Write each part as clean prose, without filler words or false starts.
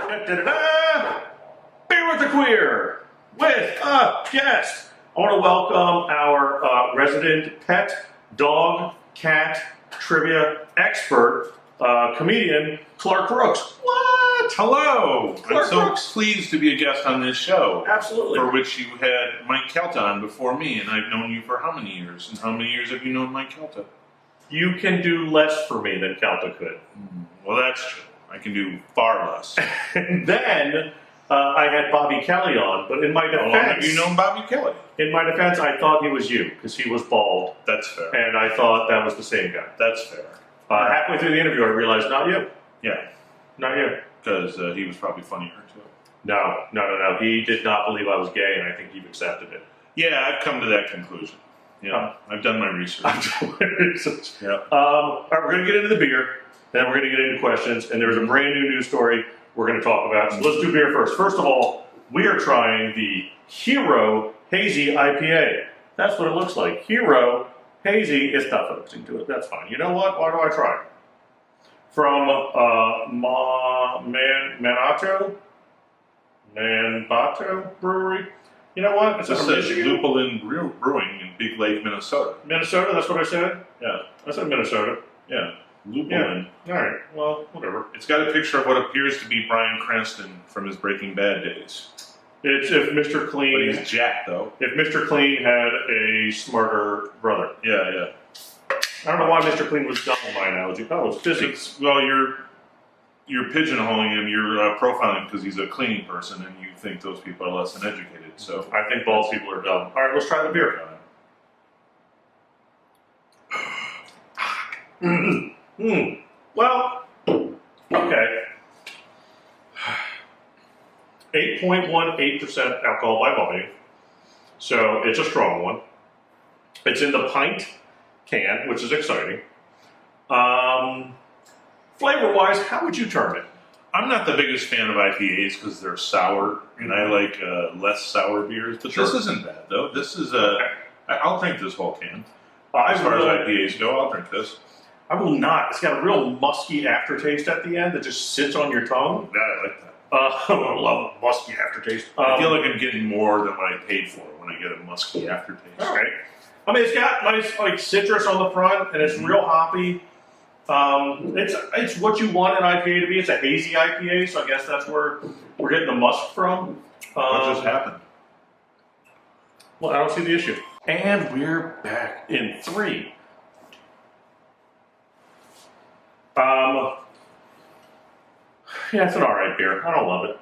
Da-da-da! Beer with the Queer with a guest. I want to welcome our resident pet, dog, cat, trivia expert, comedian, Clark Brooks. What? Hello. Clark I'm so Brooks. pleased to be a guest on this show. Absolutely. For which you had Mike Kelta on before me, and I've known you for how many years? And how many years have you known Mike Kelta? You can do less for me than Calta could. Well, that's true. I can do far less. And then I had Bobby Kelly on, but in my How long have defense, you known Bobby Kelly? I thought he was you because he was bald, That's fair. and I thought that was the same guy. That's fair. Halfway through the interview, I realized, not you. Yeah, Not you. because he was probably funnier too. No. He did not believe I was gay, and I think you've accepted it. Yeah, I've come to that conclusion. Yeah, I've done my research. Yeah. All right, we're going to get into the beer, then we're going to get into questions, and there's a brand new news story we're going to talk about. So let's do beer first. First of all, we are trying the Hero Hazy IPA. That's what it looks like. Hero Hazy is not focusing to it. That's fine. You know what? Why do I try? From Manbato Brewery. You know what? It's This from says Michigan. Lupulin Brewing in Big Lake, Minnesota. Minnesota, that's what I said? Yeah, I said Minnesota. yeah. Lupulin. All right, well, whatever. It's got a picture of what appears to be Bryan Cranston from his Breaking Bad days. It's if Mr. But Clean, he's Jack, though. if Mr. Clean had a smarter brother. Yeah, yeah. I don't know why Mr. Clean was dumb in my analogy. Oh, it's physics. Well, you're pigeonholing him. You're profiling him because he's a cleaning person, and you think those people are less than educated. So I think bald people are dumb. All right, let's try the beer. Well, okay. 8.18% alcohol by volume. So it's a strong one. It's in the pint can, which is exciting. Flavor-wise, how would you term it? I'm not the biggest fan of IPAs because they're sour, and I like less sour beers. But Sure. this isn't bad, though. This is I'll drink this whole can. As far as IPAs go, I'll drink this. I will not. It's got a real musky aftertaste at the end that just sits on your tongue. Yeah, I like that. I love a musky aftertaste. I feel like I'm getting more than what I paid for when I get a musky aftertaste. All right. I mean, it's got nice like citrus on the front, and it's real hoppy. It's what you want an IPA to be. It's a hazy IPA, so I guess that's where we're getting the musk from. What just happened? Well, I don't see the issue. And we're back in 3. Yeah, it's an alright beer. I don't love it.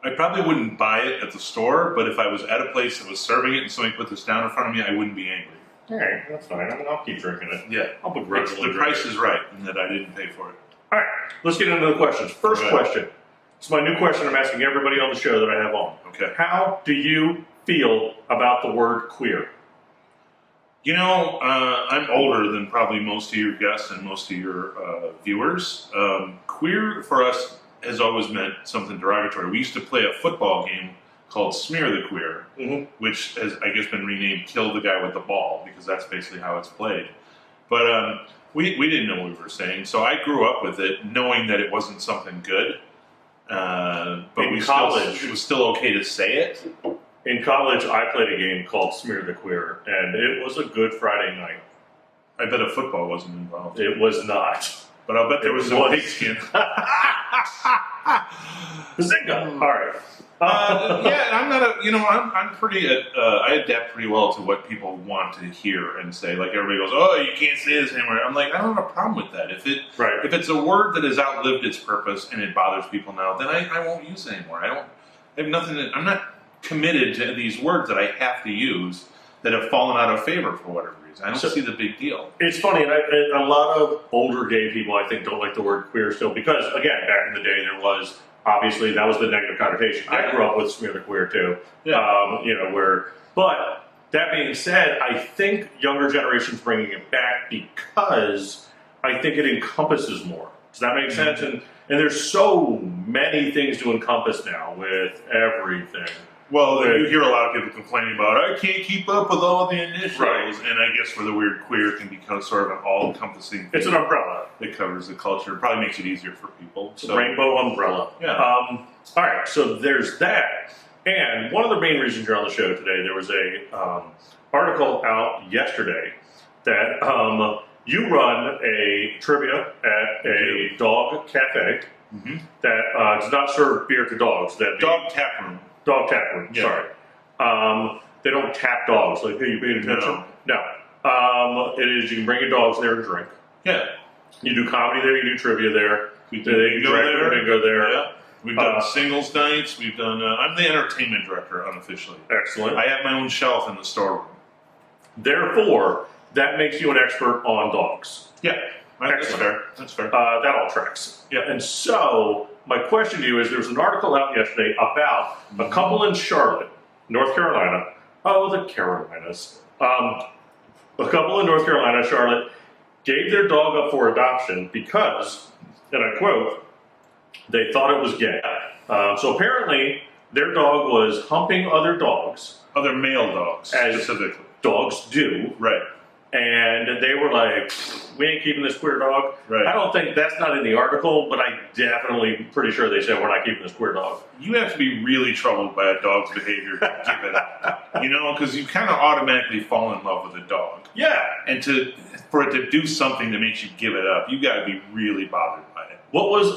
I probably wouldn't buy it at the store, but if I was at a place that was serving it and somebody put this down in front of me, I wouldn't be angry. Alright, that's fine. I mean, I'll keep drinking it. Yeah. I'll begrudgingly The drink price is right and that I didn't pay for it. Alright, let's get into the questions. First Okay. question. It's my new question I'm asking everybody on the show that I have on. Okay. How do you feel about the word queer? You know, I'm older than probably most of your guests and most of your viewers. Queer for us has always meant something derogatory. We used to play a football game called Smear the Queer, which has, I guess, been renamed Kill the Guy with the Ball, because that's basically how it's played. But we didn't know what we were saying, so I grew up with it knowing that it wasn't something good. But In college, it was still okay to say it. In college, I played a game called Smear the Queer, and it was a good Friday night. I bet a football wasn't involved. It was not. But I'll bet there was some pigskin. Zinga! All right. Yeah, I'm not a, I'm pretty, I adapt pretty well to what people want to hear and say. Like everybody goes, oh, you can't say this anymore. I'm like, I don't have a problem with that. If it's a word that has outlived its purpose and it bothers people now, then I won't use it anymore. I have nothing, I'm not committed to these words that I have to use that have fallen out of favor for whatever reason. I don't see the big deal. It's funny, and a lot of older gay people, I think, don't like the word queer still, because, again, back in the day, there was, obviously, that was the negative connotation. Yeah. I grew up with Smear the Queer, too. Yeah. But, that being said, I think younger generations bringing it back because I think it encompasses more. Does that make sense? And there's so many things to encompass now with everything. Well, you hear a lot of people complaining about, I can't keep up with all the initials. Right. And I guess where the word queer can become sort of an all-encompassing thing. It's an umbrella. It covers the culture. It probably makes it easier for people. It's a rainbow umbrella. Yeah. All right, so there's that. And one of the main reasons you're on the show today, there was a article out yesterday that you run a trivia at a dog cafe that does not serve beer to dogs. That Dog tap room. Dog tap room, Yeah. sorry. They don't tap dogs. Like, hey, you paying attention? No. It is, you can bring your dogs there and drink. Yeah. You do comedy there, you do trivia there. We do bingo there. Bingo there. Yeah. We've done singles nights. We've done. I'm the entertainment director unofficially. Excellent. I have my own shelf in the storeroom. Therefore, that makes you an expert on dogs. Yeah, that's Excellent. fair. That's fair. That all tracks. Yeah. And so, my question to you is: there was an article out yesterday about a couple in Charlotte, North Carolina. Oh, the Carolinas. A couple in North Carolina, Charlotte, gave their dog up for adoption because, and I quote, they thought it was gay. So apparently, their dog was humping other dogs. Other male dogs, as specifically. Dogs do. Right. And they were like, we ain't keeping this queer dog. Right. I don't think that's not in the article, but I definitely pretty sure they said we're not keeping this queer dog. You have to be really troubled by a dog's behavior to give it up. Because you kind of automatically fall in love with a dog. Yeah. And for it to do something that makes you give it up, you got to be really bothered by it. What was,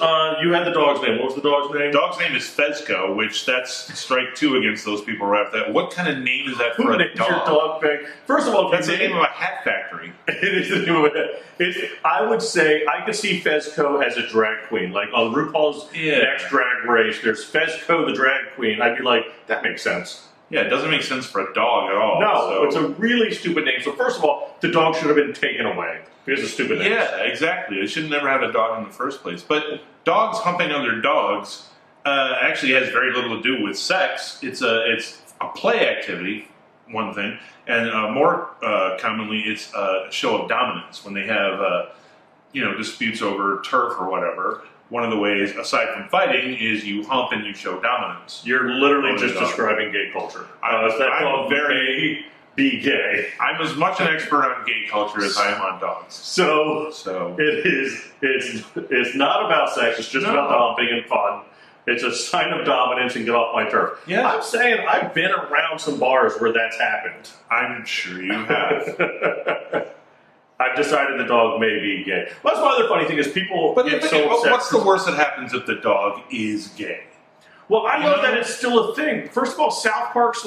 you had the dog's name. What was the dog's name? Dog's name is Fezco, which that's strike two against those people right after that. What kind of name is that for Who a names dog? your dog thing? First of all, That's the name of a hat factory. It is the name of it. I would say I could see Fezco as a drag queen. Like on RuPaul's Next Drag Race, there's Fezco the drag queen. I'd be like, that makes sense. Yeah, it doesn't make sense for a dog at all. No, it's a really stupid name. So first of all, the dog should have been taken away because of stupid names. Yeah, exactly. It should never have a dog in the first place. But dogs humping other dogs actually has very little to do with sex. It's a play activity, one thing, and more commonly, it's a show of dominance when they have disputes over turf or whatever. One of the ways, aside from fighting, is you hump and you show dominance. You're literally just describing gay culture. That dog may be gay. I'm as much an expert on gay culture as I am on dogs. So it is. It's not about sex. It's just about the humping and fun. It's a sign of dominance and get off my turf. Yeah. I'm saying I've been around some bars where that's happened. I'm sure you have. I've decided the dog may be gay. Well, that's one other funny thing is people get so upset. What's the worst that happens if the dog is gay? Well, I love that it's still a thing. First of all, South Park's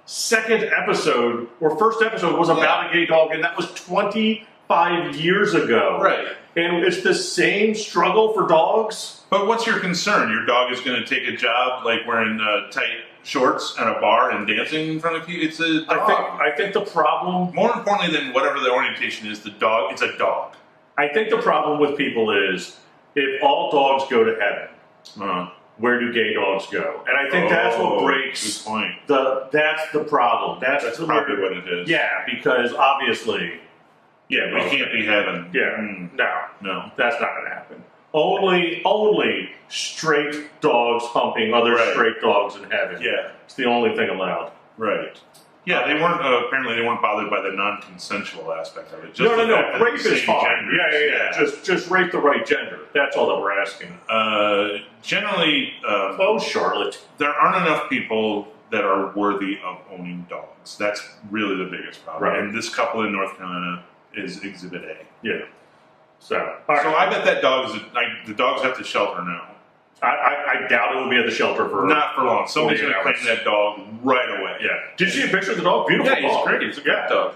second episode or first episode was about a gay dog, and that was 25 years ago. Right. And it's the same struggle for dogs. But what's your concern? Your dog is going to take a job like wearing tight shorts at a bar and dancing in front of you? It's a dog. I think the problem... More importantly than whatever the orientation is, it's a dog. I think the problem with people is if all dogs go to heaven, where do gay dogs go? And I think that's what breaks... Good point. That's the problem. That's probably what it is. Yeah, because obviously... Yeah, we can't be heaven. Yeah, No. That's not going to happen. Only straight dogs humping other straight dogs in heaven. Yeah. It's the only thing allowed. Right. Yeah, they weren't, apparently they weren't bothered by the non-consensual aspect of it. No. Rape is fine. Yeah. Just rape the right gender. That's all that we're asking. Generally, Charlotte. there aren't enough people that are worthy of owning dogs. That's really the biggest problem. Right. And this couple in North Carolina is Exhibit A. Yeah. So I bet that dog the dog's at the shelter now. I doubt it will be at the shelter for not for long. Somebody's going to claim that dog right away. Yeah. Did you see a picture of the dog? Beautiful dog. Yeah, he's great. He's a great dog.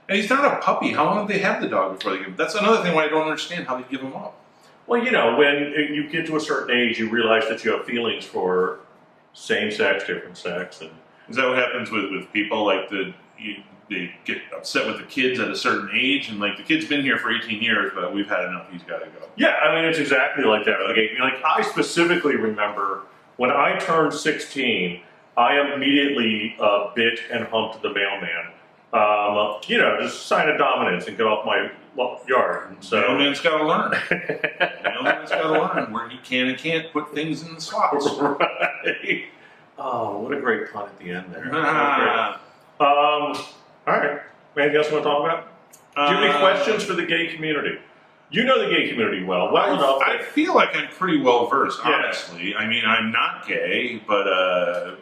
And he's not a puppy. How long did they have the dog before they give him? That's another thing why I don't understand how they give him up. Well, when you get to a certain age, you realize that you have feelings for same sex, different sex, and is that what happens with people? Like they get upset with the kids at a certain age, and the kid's been here for 18 years, but we've had enough. He's got to go. Yeah, it's exactly like that. I specifically remember when I turned 16, I immediately bit and humped the mailman. Just sign of dominance and get off my yard. And so mailman's got to learn. Mailman's got to learn where he can and can't put things in the slots. Right. Oh, what a great pun at the end there. Ah. All right. Anything else you want to talk about? Do you have any questions for the gay community? You know the gay community well enough. I feel like I'm pretty well versed, Yeah. honestly. I mean, I'm not gay, but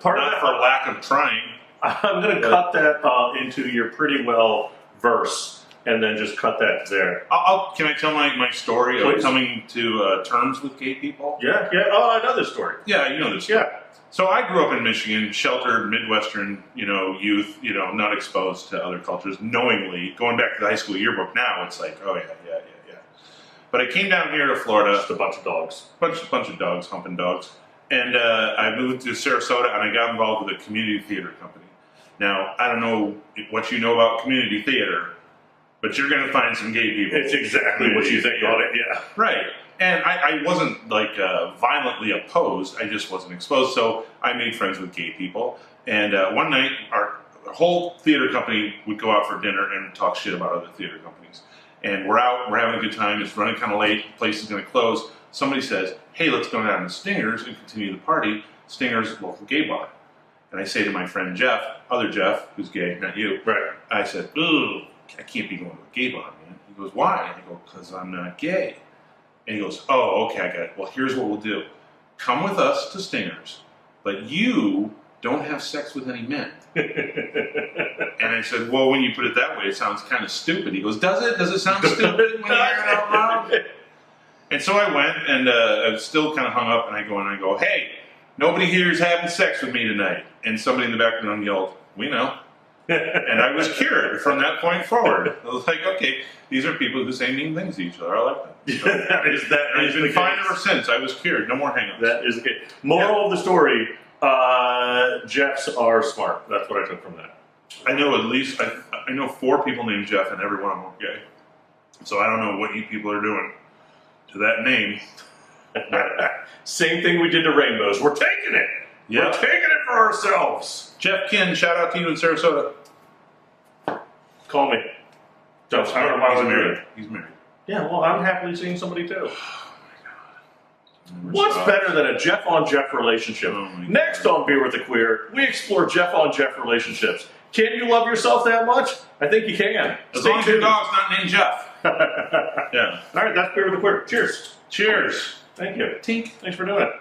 Part of not that- for lack of trying. I'm going to cut that into your pretty well verse and then just cut that there. Can I tell my story of Please. coming to terms with gay people? Yeah. Oh, I know this story. Yeah, you know this story. Yeah. So I grew up in Michigan, sheltered Midwestern, youth, not exposed to other cultures, knowingly. Going back to the high school yearbook now, it's like, oh yeah. But I came down here to Florida. Just a bunch of dogs. Bunch of dogs, humping dogs. And I moved to Sarasota, and I got involved with a community theater company. Now, I don't know what you know about community theater, but you're going to find some gay people. It's exactly what you think on it, yeah. Right. And I wasn't violently opposed. I just wasn't exposed. So I made friends with gay people. And one night, our whole theater company would go out for dinner and talk shit about other theater companies. And we're out, we're having a good time. It's running kind of late. The place is going to close. Somebody says, "Hey, let's go down to Stinger's and continue the party." Stinger's local gay bar. And I say to my friend Jeff, other Jeff, who's gay, not you. Right. I said, "Ooh, I can't be going to a gay bar, man." He goes, "Why?" I go, "Because I'm not gay." And he goes, "Oh, okay, I got it. Well, here's what we'll do. Come with us to Stinger's, but you don't have sex with any men." And I said, "Well, when you put it that way, it sounds kind of stupid." He goes, "Does it? Does it sound stupid when you hear it out loud?" And so I went, and I was still kind of hung up, and I go, "Hey, nobody here is having sex with me tonight." And somebody in the background yelled, "We know." And I was cured from that point forward. I was like, okay, these are people who say mean things to each other. I like that. So, that I've been fine ever since. I was cured. No more hang-ups. That is the case. Moral of the story, Jeffs are smart. That's what I took from that. I know at least, I know 4 people named Jeff, and every one of them are gay. So I don't know what you people are doing to that name. Same thing we did to rainbows. We're taking it. Yeah. We're taking it for ourselves. Jeff Kin, shout out to you in Sarasota. Call me. Jeff, I don't know why He's I'm married. married. He's married. Yeah, well, I'm happily seeing somebody too. Oh my God. What's better than a Jeff on Jeff relationship? Oh my Next God. on Beer with the Queer, we explore Jeff on Jeff relationships. Can you love yourself that much? I think you can. As Stay long as your tuned. dog's not named Jeff. Yeah. All right, that's Beer with the Queer. Cheers. Cheers. Thank you. Tink. Thanks for doing it.